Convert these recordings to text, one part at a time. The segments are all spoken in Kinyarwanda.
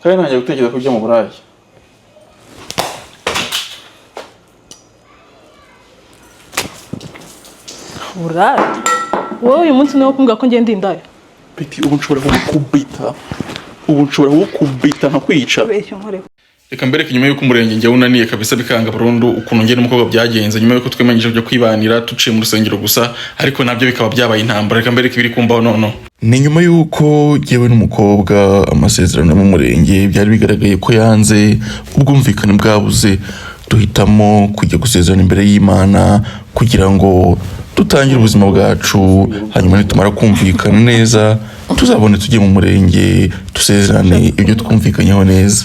kandi ntangiye gutekereza kujya mu burayi. Burayi? Wowe uyu munsi niwo kumbwira ko ngenda indaya. Biti ubu nshobora kukubita nkakwica. Reka mbereke nyuma yuko umurenge njye unaniye kabisa bikanga burundu ukuntu ngene umukobwa byagenze nyuma yuko twemanyije byo kwibanira tuciye mu rusengero gusa ariko nabyo bikaba byabaye intambara. Reka mbereke ibiri kumbaho nono. Ni nyuma yuko yewe n'umukobwa amasezerano mu murenge byari bigaragaye ko yanze ubwumvikane bwabuze duhitamo kujya gusezerana imbere y'Imana kugira ngo dutangire ubuzima bwacu hanyuma nitumara kumvikana neza tuzabone tujye mu murenge dusezerane ibyo twumvikanyeho neza.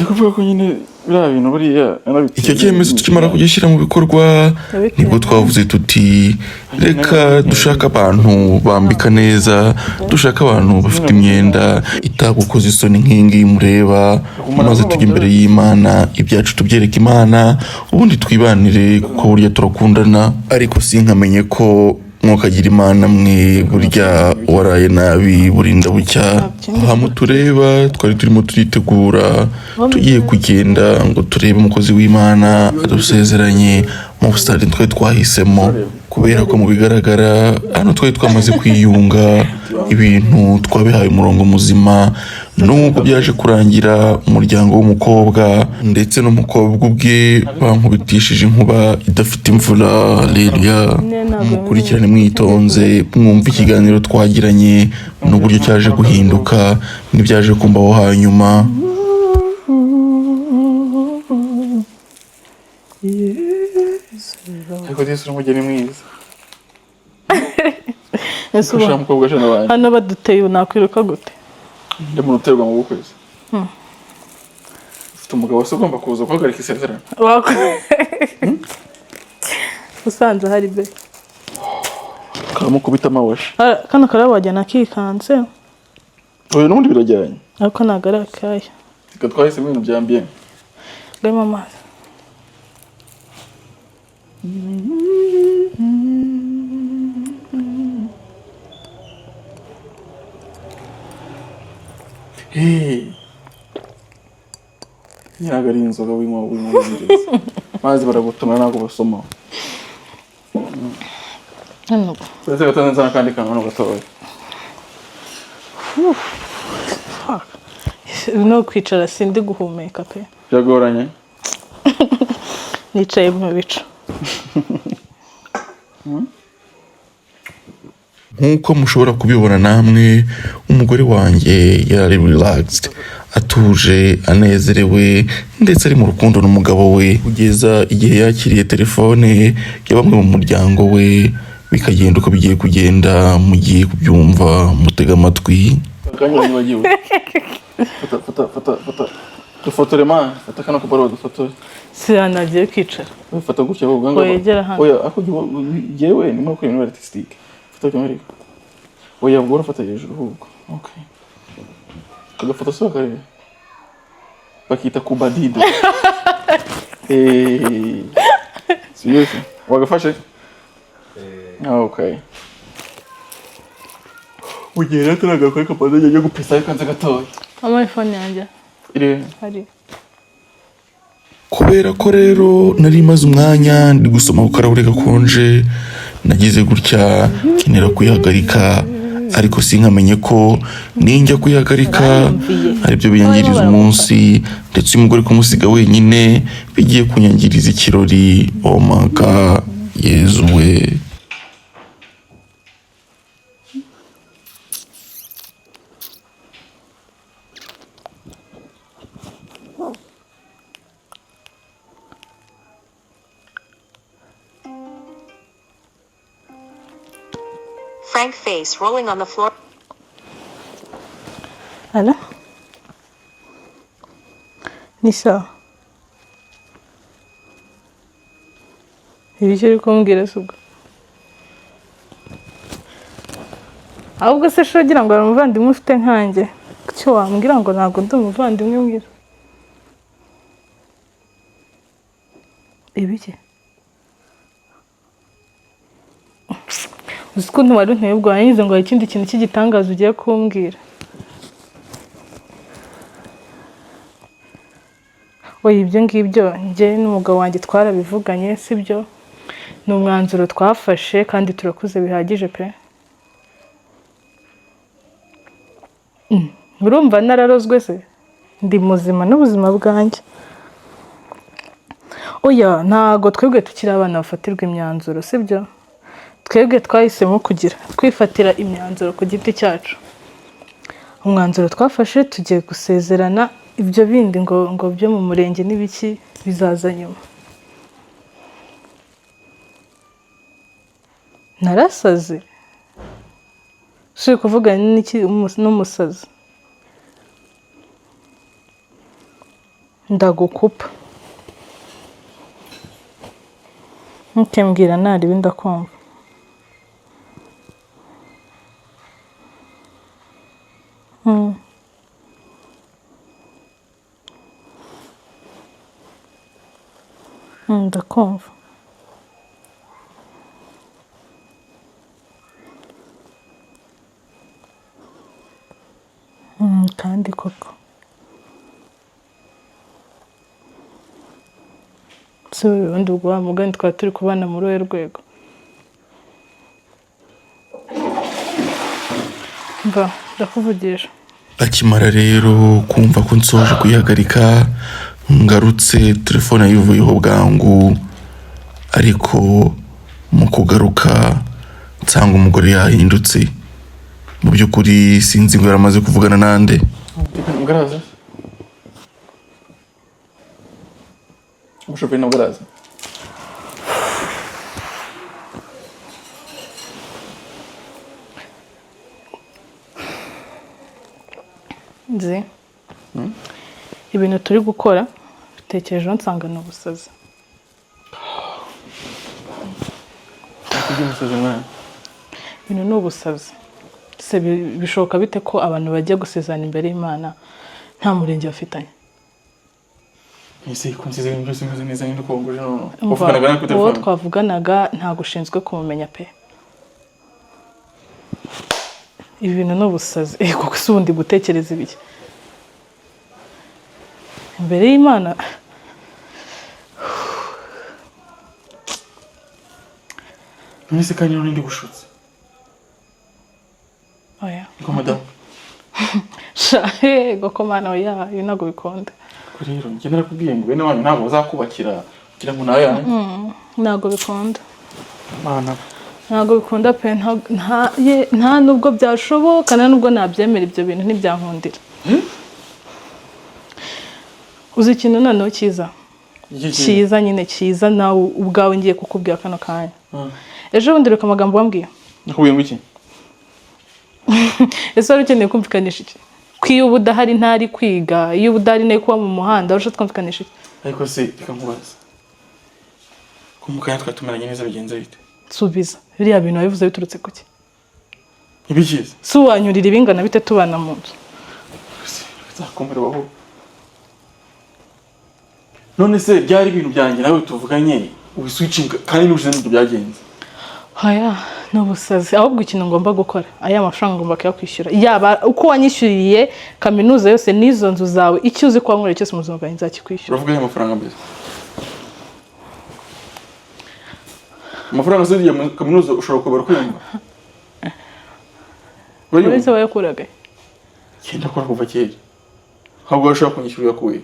Kuvuga ko nyine biriya bintu buriya icyo cyemezo tukimara kugishyira mu bikorwa nibwo twavuze tuti reka dushaka abantu bambika neza, dushaka abantu bafite imyenda itagukoza isoni nk'ingi mureba, maze tujya imbere y'Imana ibyacu tubyereka Imana ubundi twibanire kuko burya turakundana. Ariko sinkamenye ko mwokagira Imana mwe burya waraye nabi burinda bucya. Aha tureba twari turimo turitegura tugiye kugenda ngo turebe umukozi w'Imana adusezeranye mu busitani twari twahisemo, kubera ko mu bigaragara hano twari twamaze kwiyunga ibintu twabihaye umurongo muzima. Nubwo byaje kurangira umuryango w'umukobwa ndetse n'umukobwa ubwe bankubitishije inkuba idafite imvura. Haleluya. Mukurikirane mwitonze mwumva ikiganiro twagiranye n'uburyo cyaje guhinduka n'ibyaje kumbaho hanyuma. Ariko Yesu n'umugeni mwiza. Ese umukobwa je nabanye hano baduteye nakwiruka gute? Ndi mu ruterwa mu bukwezi. Ufite umugabo se ugomba kuza guhagarika isezerano. Usanze hari be karamukubita amawashi. Kana karabajyana kikanze. Oya n'ubundi birajyanye. Ariko nagarakaye. Tika twahise ibintu bya bien. Gama mama. Nyagari inzoga w'imwinjiza. Mazi baragutuma nako basoma. Hano. Ese gatanze kandi kanano gatoya. No kwicara sindi guhumeka pe. Byagoranye. Nicaye mu bicu. Nkuko mushobora kubibona namwe umugore wanjye yari relaxed, atuje, anezerewe ndetse ari mu rukundo n'umugabo we kugeza igihe yakiriye telefone ya bamwe mu muryango we. Bikagenda uko bigiye kugenda mugiye kubyumva mutega amatwi. Dufotore ma, fata kano kabaro dufotore. Siranagiye kwicara. Fata gutya bo ganga. Oya ako jewe ni mako ibintu artistique. Fata kamera. Oya bwo fata hejuru huko. Okay. Agafoto so kare. Bakita kubadido. Seriously. Wagafashe? Okay. Ugera turaga kwa kapaza yo gupesa kanze gatoya. iPhone yanjye. Ire. Hari. Kubera ko rero nari maze umwanya ndi gusoma ku karahure gakonje nagize gutya kinera kuyihagarika, ariko sinkamenye ko ninjya kuyihagarika ari byo binyangiriza umunsi ndetse umugore kumusiga wenyine bigiye kunyangiriza ikirori. Oh my God, Yezu we. Frank face rolling on the floor. Hello? Nisa. Ibiceri kumbwira suga. Ahubwo se shogira ngo umuvandimwe ufite nkanjye. Cyo wambwira ngo ntago ndi umuvandimwe mbwira. Ibiki? Usikuntu wari nteye ubwo yanyize ngo ikindi kintu cy'igitangaza ugiye kumbwira. oya ibyo ngibyo njye n'umugabo wanjye twarabivuganye sibyo ni umwanzuro twafashe kandi turakuze bihagije pe urumva nararozwe se ndi muzima n'ubuzima bwanjye oya ntago twebwe tukiri abana bafatirwa imyanzuro sibyo twebwe twahisemo kugira twifatira imyanzuro ku giti cyacu umwanzuro twafashe tugiye gusezerana ibyo bindi ngo byo mu murenge n'ibiki bizaza nyuma narasaze ushobora kuvugana n'iki n'umusazi ndagukupa ntukembwira naribi ndakumva ndakumva kandi koko si ubundi ubwo wa mugani twaba turi kubana muri uwo rwego mva ndakuvugisha akimara rero kumva ko nsoje kuyihagarika ngarutse telefone yivuyeho bwangu ariko mu kugaruka nsanga umugore yahindutse mu by'ukuri sinzi ngo yaramaze kuvugana nande ngaraza umushoferi nabwo araza nzi ibintu turi gukora bitekerejeho nsanga ni ubusazi ibintu ni ubusazi se bishoboka bite ko abantu bagiye gusezerana imbere y'Imana nta murenge bafitanye ese ko nsize ibintu byose bimeze neza n'indi kongoje none uwo twavuganaga ntabwo ushinzwe kumumenya pe ibi bintu ni ubusazi kuko si ubundi gutekereza ibiki imbere y'Imana mwese kandi n'indi gushutse oya ngo madamu shahe goko mana oya ibi ntabwo bikunda rero njye narakubwiye ngo bene wanyu ntabwo bazakubakira kugira ngo nawe yanyu ntabwo bikunda mana ntabwo bikunda pe nta nubwo byashoboka nta nubwo nabyemera ibyo bintu ntibyankundira uzi ikintu noneho cyiza nyine cyiza nawe ubwawe ngiye kukubwira kano kanya ejo bundi reka amagambo wambwiye nakubwiye ngo iki ese wari ukeneye kumvikanisha iki ko iyo uba udahari ntari kwiga iyo uba udahari nayo kuba mu muhanda warusha twumvikanisha iki ariko se reka nkubaza ko mu kanya twari tumeranye neza bigenze bite subiza biriya bintu wabivuze biturutse kuki ibikiza si uwanyurira ibingana bite tubana mu nzu bizakomera baho none se byari ibintu byanjye nawe tuvuganye ubiswitchinga kandi n'ubushize n'ibyo byagenze haya ni ubusazi ahubwo ikintu ngomba gukora aya mafaranga ngomba kuyakwishyura yaba uko wanyishyuriye kaminuza yose n'izo nzu zawe icyo uzi ko wankoreye cyose mu buzima bwanjye nzakikwishyura uravuga aya mafaranga mbere amafaranga ziriya muri kaminuza ushobora kubara kwiyumva uretse wayakuraga cyenda kora kuva kera ntabwo washobora kunyishyura uyakuye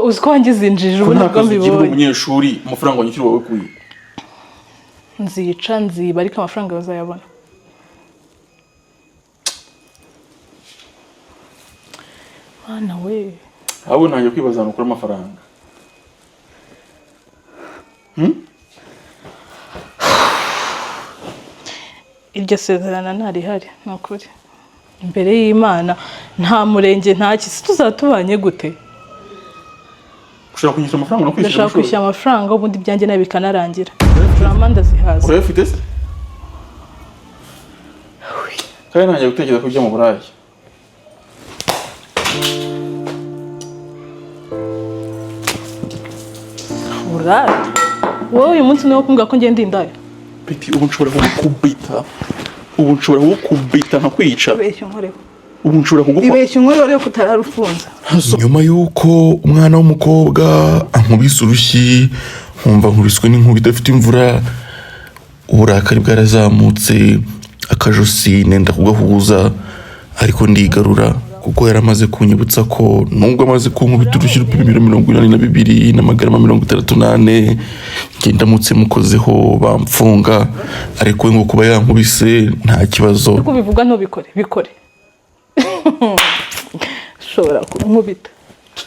uziko wangize injiji ubu nabwo mbibonye umunyeshuri amafaranga wanyishyura wowe kuye nziba ariko amafaranga bazayabona mwana we ahubwo ntajya kwibaza ahantu ukura amafaranga iryo sezerana ntarihari ni ukuri imbere y'Imana nta murenge nta kisi tuzatubanye gute ushobora kunyishyura amafaranga no kwishyura ndashaka kwishyura amafaranga ubundi ibyanjye nawe bikanarangira turamanda zihaza urayafite se kandi ntangiye gutekereza kujya mu burayi burayi wowe uyu munsi niwo kumbwira ko ngenda indaya Peti ubu nshobora kukubita nkakwica ubu nshobora kugufa ibeshya inkuru rero kutararufunza. nyuma y'uko umwana w'umukobwa ankubise urushyi nkumva nkubiswe n'inkuba idafite imvura, uburakari bwarazamutse, akajosi nenda kugahuza, ariko ndigarura kuko yaramaze kunyibutsa ko nubwo amaze kunkubita urushyi rupima 82 n'amagarama 68 ndamutse mukozeho bamfunga, ariko ngo kuba yankubise nta kibazo. Uko bivuga no bikore shobora kunkubita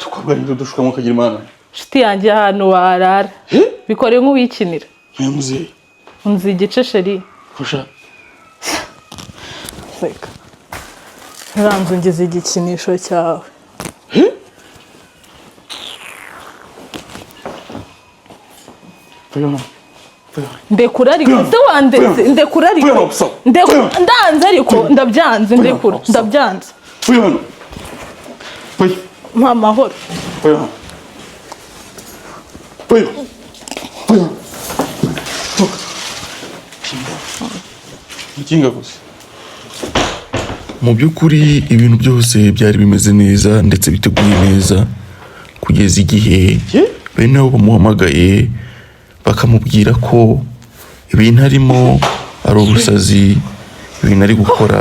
tukabwira dushuka mu kagira imana shiti yanjye ahantu warara bikore nk'uwikinira muzehe unzi igice sheri fasha seka ranzu ngeze igikinisho cyawe ndekura ariko se wandetse ndekura ariko ndanze ariko ndabyanze ndekura ndabyanze mpa amahoro mu by'ukuri ibintu byose byari bimeze neza ndetse biteguye neza kugeza igihe bene nabo bamuhamagaye bakamubwira ko ibintu arimo ari ubusazi, ibintu ari gukora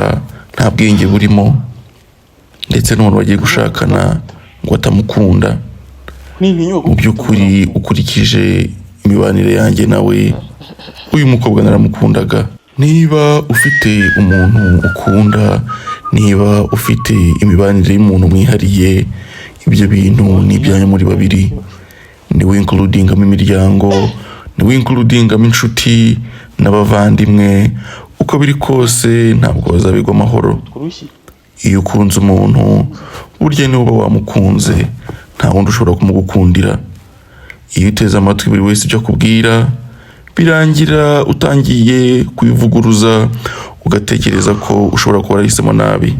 nta bwenge burimo, ndetse n'umuntu bagiye gushakana ngo atamukunda. Mu by'ukuri ukurikije imibanire yanjye nawe, uyu mukobwa naramukundaga. Niba ufite umuntu ukunda, niba ufite imibanire y'umuntu mwihariye, ibyo bintu ni ibyanyu muri babiri. Niwe includingamo imiryango, niwe includingamo inshuti n'abavandimwe, uko biri kose ntabwo bazabigwa amahoro. Iyo ukunze umuntu burya niwe uba wamukunze, nta wundi ushobora kumugukundira. Iyo uteze amatwi buri wese ibyo akubwira, birangira utangiye kubivuguruza ugatekereza ko ushobora kuba warahisemo nabi.